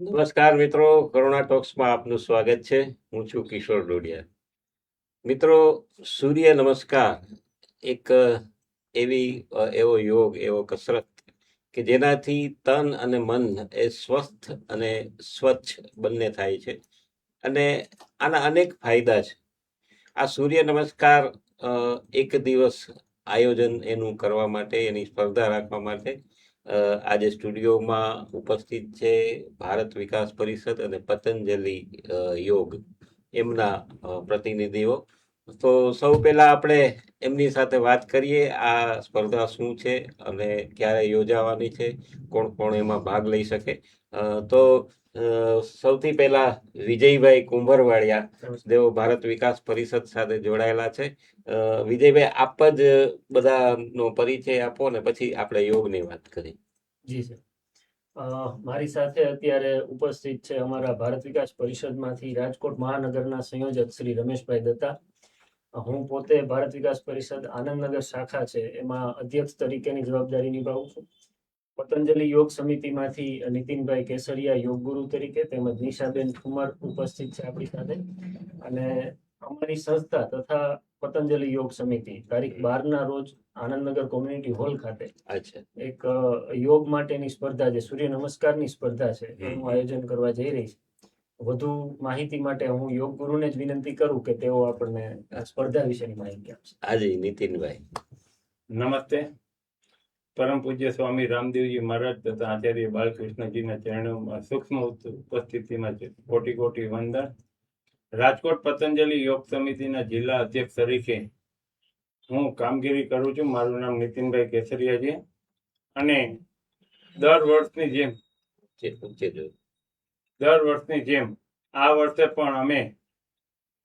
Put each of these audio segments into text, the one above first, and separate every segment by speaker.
Speaker 1: નમસ્કાર મિત્રો, કરુણા ટોક્સમાં આપનું સ્વાગત છે. હું છું કિશોર ડોડિયા. મિત્રો, સૂર્ય નમસ્કાર એક એવો યોગ, એવો કસરત કે જેનાથી તન અને મન એ સ્વસ્થ અને સ્વચ્છ બંને થાય છે. અને આના અનેક ફાયદા છે. આ સૂર્ય નમસ્કાર એક દિવસ આયોજન એનું કરવા માટે, એની સ્પર્ધા રાખવા માટે આજે સ્ટુડિયોમાં ઉપસ્થિત છે ભારત વિકાસ પરિષદ અને પતંજલિ યોગ એમના પ્રતિનિધિઓ. તો સૌ પહેલા આપણે એમની સાથે વાત કરીએ. આ સ્પર્ધા શું છે અને ક્યારે યોજાવાની છે, કોણ કોણ એમાં ભાગ લઈ શકે. તો સૌથી પહેલા વિજયભાઈ કુંભરવાડિયા, જેઓ ભારત વિકાસ પરિષદ સાથે જોડાયેલા છે. વિજયભાઈ, આપ જ બધાનો પરિચય આપો ને પછી આપણે યોગની વાત કરીએ.
Speaker 2: જી સર, મારી સાથે અત્યારે ઉપસ્થિત છે અમારા ભારત વિકાસ પરિષદમાંથી રાજકોટ મહાનગરના સંયોજક શ્રી રમેશભાઈ દત્તા. હું પોતે ભારત વિકાસ પરિષદ આનંદનગર શાખા છે એમાં અધ્યક્ષ તરીકેની જવાબદારી નિભાવું છું. પતંજલિ યોગ સમિતિમાંથી નીતિનભાઈ કેસરિયા યોગ ગુરુ તરીકે, તેમજ નિશાબેન ઠુમર ઉપસ્થિત છે આપણી સાથે. અને અમારી સંસ્થા તથા પતંજલિ યોગ સમિતિ તારીખ 12 રોજ આનંદનગર કોમ્યુનિટી હોલ ખાતે એક યોગ માટેની સ્પર્ધા, જે સૂર્ય નમસ્કારની સ્પર્ધા છે, એનું આયોજન કરવા જઈ રહી છે. વધુ માહિતી માટે હું યોગ ગુરુને જ વિનંતી કરું કે તેઓ આપણને સ્પર્ધા વિશેની માહિતી આપશે.
Speaker 1: હાજી નીતિનભાઈ.
Speaker 3: નમસ્તે. પરમ પૂજ્ય સ્વામી રામદેવજી મહારાજ તથા આચાર્ય બાલકૃષ્ણજીના ચરણોમાં સૂક્ષ્મ ઉપસ્થિતિમાં કોટી કોટી વંદન. રાજકોટ પતંજલિ યોગ સમિતિના જિલ્લા અધ્યક્ષ તરીકે હું કામગીરી કરું છું. મારું નામ નીતિનભાઈ કેસરિયા છે. અને દર વર્ષની જેમ આ વર્ષે પણ અમે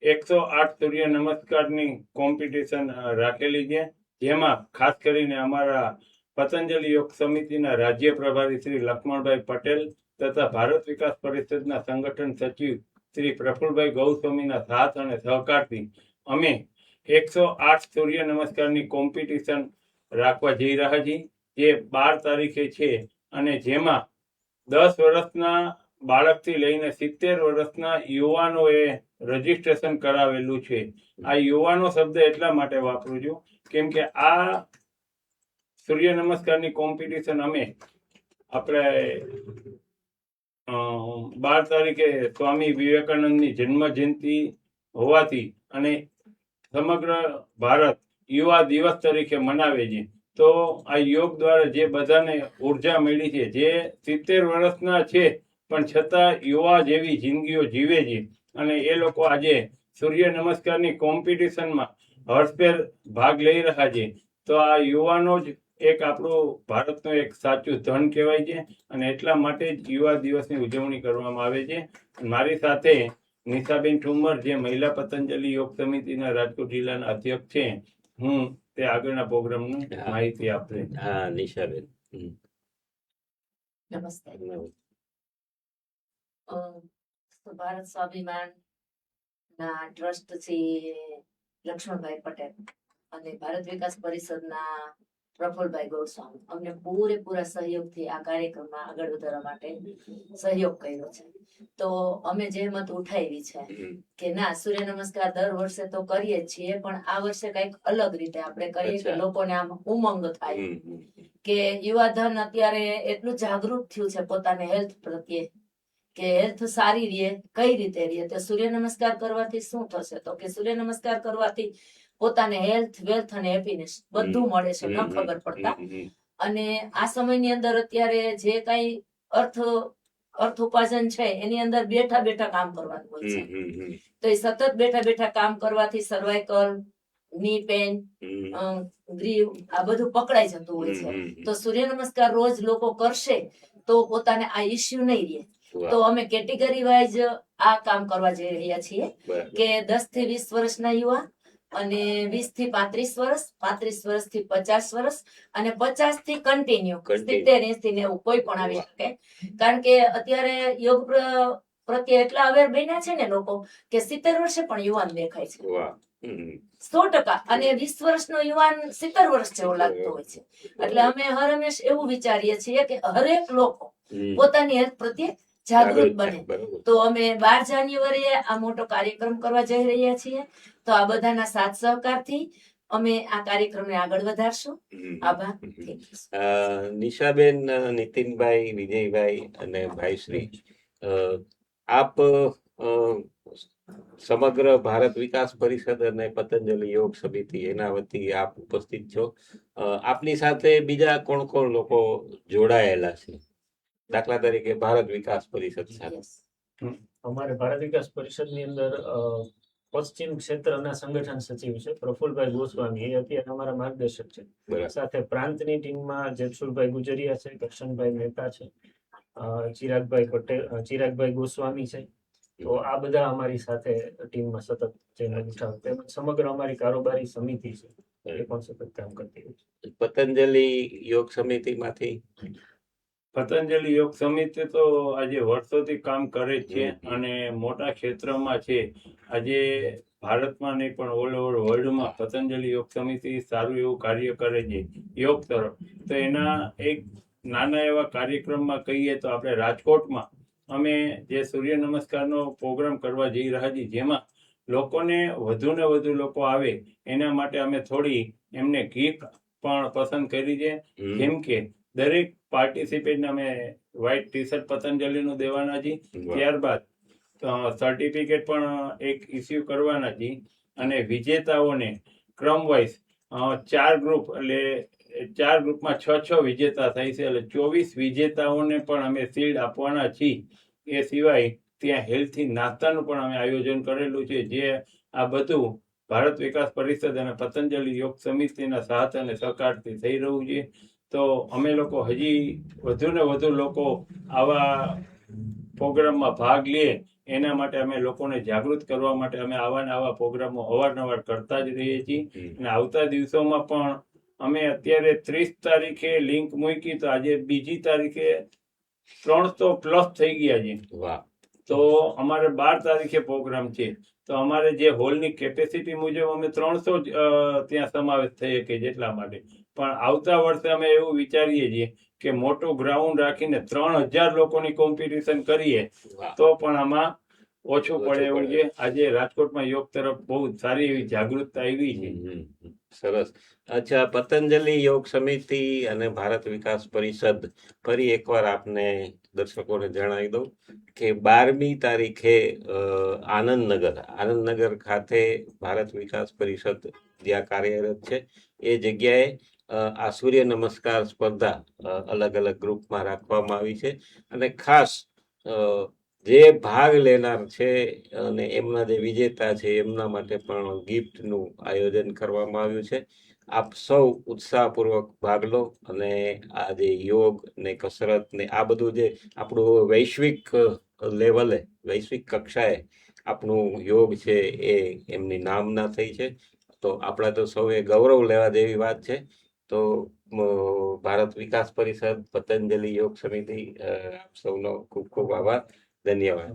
Speaker 3: 108 સૂર્ય નમસ્કારની કોમ્પિટિશન રાખેલી છે, જેમાં ખાસ કરીને અમારા પતંજલિ યોગ સમિતિના રાજ્ય પ્રભારી શ્રી લક્ષ્મણભાઈ પટેલ તથા ભારત વિકાસ પરિષદના સંગઠન સચિવ શ્રી પ્રફુલભાઈ ગૌસ્વામીના સાથ અને સહકારથી અમે 108 સૂર્ય નમસ્કારની કોમ્પિટિશન રાખવા જઈ રહ્યા છીએ, જે 12 તારીખે છે. અને જેમાં 10 વર્ષના બાળકથી લઈને 70 વર્ષના યુવાનોએ રજીસ્ટ્રેશન કરાવેલું છે. આ યુવાનો શબ્દ એટલા માટે વાપરું છું કેમ કે આ સૂર્ય નમસ્કારની કોમ્પિટિશન અમે આપણે 12 તારીખે સ્વામી વિવેકાનંદની જન્મ જયંતિ હોવાથી અને સમગ્ર ભારત યુવા દિવસ તરીકે મનાવે છે. તો આ યોગ દ્વારા જે બધાને ઉર્જા મળી છે, જે 70 વર્ષના છે પણ છતાં યુવા જેવી જિંદગીઓ જીવે છે, અને એ લોકો આજે સૂર્ય નમસ્કારની કોમ્પિટિશનમાં હર્ષભેર ભાગ લઈ રહ્યા છે. તો આ યુવાનો જ એક આપણું ભારતનું એક સાચું ધન કહેવાય છે, અને એટલા માટે જ યુવા દિવસની ઉજવણી કરવામાં આવે છે. મારી સાથે નિશાબેન ઠુમર, જે મહિલા પતંજલિ યોગ સમિતિના રાજકોટ જિલ્લાના અધ્યક્ષ છે, હું તે આગળના પ્રોગ્રામની માહિતી આપશે.
Speaker 1: હા, નિશાબેન.
Speaker 4: નમસ્તે. ભારત સ્વાભિમાન ના ટ્રસ્ટ શ્રી લક્ષ્મણભાઈ પટેલ અને ભારત વિકાસ પરિષદના પ્રફુલભાઈ ગોસ્વામી અમને પૂરેપૂરા સહયોગથી આ કાર્યક્રમમાં આગળ વધારવા માટે સહયોગ કર્યો છે. તો અમે જહેમત ઉઠાવી છે કે ના, સૂર્ય નમસ્કાર દર વર્ષે તો કરીએ જ છીએ, પણ આ વર્ષે કઈક અલગ રીતે આપણે કરીએ કે લોકોને આમ ઉમંગ થાય કે યુવાધન અત્યારે એટલું જાગૃત થયું છે પોતાને હેલ્થ પ્રત્યે કે હેલ્થ સારી રહે, કઈ રીતે રહે. તો સૂર્ય નમસ્કાર કરવાથી શું થશે? તો કે સૂર્ય નમસ્કાર કરવાથી પોતાને હેલ્થ, વેલ્થ અને હેપીનેસ બધું મળે છે, ન ખબર પડતા. અને આ સમયની અંદર અત્યારે જે કઈ અર્થ ઉપાર્જન છે એની અંદર બેઠા બેઠા કામ કરવાનું હોય છે. તો એ સતત બેઠા બેઠા કામ કરવાથી સર્વાઇકલ, ની પેન, ગ્રીવ આ બધું પકડાઈ જતું હોય છે. તો સૂર્ય નમસ્કાર રોજ લોકો કરશે તો પોતાને આ ઇસ્યુ નહીં રહે. તો અમે કેટેગરી વાઇઝ આ કામ કરવા જઈ રહ્યા છીએ કે 10 થી 20 વર્ષના યુવા, અને 20 થી 35 વર્ષ, 35 વર્ષથી 50 વર્ષ, અને 50 થી કન્ટિન્યુ 70, 80 ને એવું કોઈ પણ આવી શકે. કારણ કે અત્યારે યોગ પ્રત્યે એટલા અવેર બન્યા છે ને લોકો કે 70 વર્ષે પણ યુવાન દેખાય છે. 100%. અને 20 વર્ષનો યુવાન 70 વર્ષ જેવો લાગતો હોય છે. એટલે અમે હર હંમેશ એવું વિચારીએ છીએ કે હરેક લોકો પોતાની હેલ્થ પ્રત્યે જાગૃત બને.
Speaker 1: થાય. બરોબર.
Speaker 4: તો અમે 12 જાન્યુઆરીએ આ મોટો કાર્યક્રમ કરવા જઈ રહ્યા છીએ. તો આ બધાના સાથ સહકારથી અમે આ કાર્યક્રમને આગળ વધારશું.
Speaker 1: હમ.
Speaker 4: આભાર.
Speaker 1: હમ.
Speaker 4: Thank you.
Speaker 1: નિશાબેન, નીતિનભાઈ, વિજયભાઈ અને ભાઈશ્રી, આપ સમગ્ર ભારત વિકાસ પરિષદ અને પતંજલિ યોગ સમિતિ એના વતી આપ ઉપસ્થિત છો. આપની સાથે બીજા કોણ કોણ લોકો જોડાયેલા છે? દાખલા તરીકે ભારત વિકાસ પરિષદ સાથે.
Speaker 4: Yes.
Speaker 2: અમારે ભારત વિકાસ પરિષદની અંદર પશ્ચિમ ક્ષેત્રના સંગઠન સચિવ છે પ્રફુલભાઈ ગોસ્વામી, એ અત્યારે અમારા માર્ગદર્શક છે.
Speaker 1: બરાબર.
Speaker 2: સાથે પ્રાંતની ટીમમાં જેતસુરભાઈ ગુજરિયા છે, કરશનભાઈ મહેતા છે, ચિરાગભાઈ પટેલ, ચિરાગભાઈ ગોસ્વામી છે. તો આ બધા અમારી સાથે ટીમમાં સતત ચેનલ ઉઠાવે. તેમજ સમગ્ર અમારી કારોબારી સમિતિ છે એ પણ સતત કામ કરતી હોય છે.
Speaker 1: પતંજલિ યોગ સમિતિમાંથી
Speaker 3: પતંજલિ યોગ સમિતિ તો આજે વર્ષોથી કામ કરે જ છે અને મોટા ક્ષેત્રમાં છે. આજે ભારતમાં નહીં પણ ઓલ ઓવર વર્લ્ડમાં પતંજલિ યોગ સમિતિ સારું એવું કાર્ય કરે છે યોગ તરફ. તો એના એક નાના એવા કાર્યક્રમમાં કહીએ તો આપણે રાજકોટમાં અમે જે સૂર્ય નમસ્કારનો પ્રોગ્રામ કરવા જઈ રહ્યા છીએ, જેમાં લોકોને વધુ ને વધુ લોકો આવે એના માટે અમે થોડી એમને ગિફ્ટ પણ પસંદ કરી છે. જેમ કે દરેક પાર્ટિસિપેટને અમે વ્હાઇટ ટી શર્ટ પતંજલિનું દેવાના છીએ. ત્યારબાદ સર્ટિફિકેટ પણ એક ઇસ્યુ કરવાના છીએ અને વિજેતાઓને ક્રમ વાઇઝ 4 ગ્રુપ, એટલે 4 ગ્રુપમાં 6 વિજેતા થાય છે, એટલે 24 વિજેતાઓને પણ અમે શિલ્ડ આપવાના છીએ. એ સિવાય ત્યાં હેલ્થી નાસ્તાનું પણ અમે આયોજન કરેલું છે, જે આ બધું ભારત વિકાસ પરિષદ અને પતંજલિ યોગ સમિતિના સાથ અને સહકારથી થઈ રહ્યું છે. તો અમે લોકો હજી વધુ ને વધુ લોકો આવા પ્રોગ્રામમાં ભાગ લે એના માટે અમે લોકોને જાગૃત કરવા માટે અમે આવા ને આવા પ્રોગ્રામો અવારનવાર કરતા જ રહીએ છીએ. અને આવતા દિવસોમાં પણ અમે અત્યારે 30 તારીખે લિંક મૂકી, તો આજે 2જી તારીખે 300 પ્લસ થઈ ગયા છે.
Speaker 1: વાહ.
Speaker 3: તો અમારે 12 તારીખે પ્રોગ્રામ છે. તો અમારે જે હોલની કેપેસિટી મુજબ અમે 300 જ ત્યાં સમાવેશ થઈ શકે જેટલા માટે. પણ આવતા વર્ષે અમે એવું વિચારીએ છીએ કે મોટું ગ્રાઉન્ડ રાખીને 3000 લોકોની કોમ્પિટિશન કરીએ
Speaker 1: વાહ.
Speaker 3: તો પણ આમાં ઓછું પડે એવું છે. આજે રાજકોટમાં યોગ તરફ બહુ સારી એવી જાગૃતતા આવી છે.
Speaker 1: સરસ. અચ્છા, પતંજલિ યોગ સમિતિ અને ભારત વિકાસ પરિષદ, ફરી એકવાર આપને દર્શકોને જણાવી દઉં કે 12મી તારીખે આનંદનગર ખાતે ભારત વિકાસ પરિષદ જ્યાં કાર્યરત છે એ જગ્યાએ આ સૂર્ય નમસ્કાર સ્પર્ધા અલગ અલગ ગ્રુપમાં રાખવામાં આવી છે. અને ખાસ જે ભાગ લેનાર છે અને એમના જે વિજેતા છે એમના માટે પણ ગિફ્ટનું આયોજન કરવામાં આવ્યું છે. આપ સૌ ઉત્સાહપૂર્વક ભાગ લો અને આ જે યોગ ને કસરત ને આ બધું જે આપણું વૈશ્વિક લેવલે, વૈશ્વિક કક્ષાએ આપણું યોગ છે એ એમની નામના થઈ છે. તો આપણા તો સૌએ ગૌરવ લેવા જેવી વાત છે. તો ભારત વિકાસ પરિષદ, પતંજલિ યોગ સમિતિ, આપ સૌનો ખૂબ ખૂબ આભાર. ધન્યવાદ.